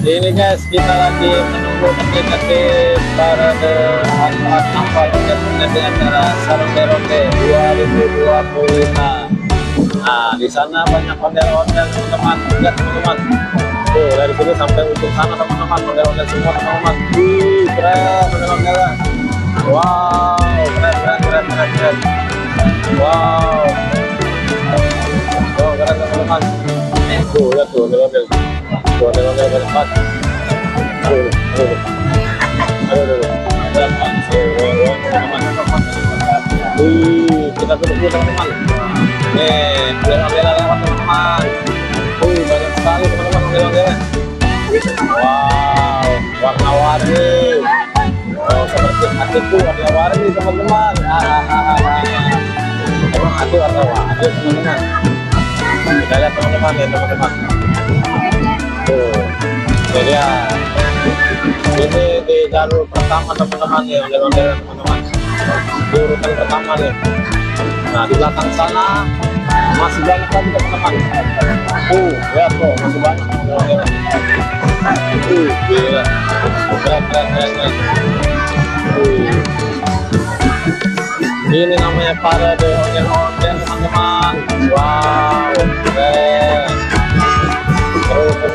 Ini guys, kita lagi menunggu detik-detik parade angkat nampal ondel-ondel di acara Saronde-Ronde 2025. Nah, di sana banyak ondel-ondel teman-teman. Lihat teman-teman. Tuh, dari sini sampai ujung sana teman-teman, ondel-ondel semua teman-teman. Wih, keren ondel-ondelnya. Wow, keren. Wow. Oh, keren teman-teman. Tuh, lihat tuh ondel-ondel. Tuh, ondel-ondel teman-teman. Aduh. Kita tunggu teman-teman. Nih, ondel-ondel lewat teman-teman. Banyak sekali teman-teman ondel-ondelnya. Wow, warna-warni. Oh, seperti hatiku warna-warni teman-teman. Emang hati warna-warni teman-teman. Kita lihat teman-teman ya teman-teman. Tuh, jadi ya. Ini di jalur pertama teman-teman ya, ondel-ondel teman-teman. Di urutan pertama nih. Nah, di belakang sana masih banyak lagi teman-teman. Lihat tuh, masih banyak ondel-ondel. Gila. Keren. Ini namanya parade ondel-ondel teman-teman. Wow, keren. Terus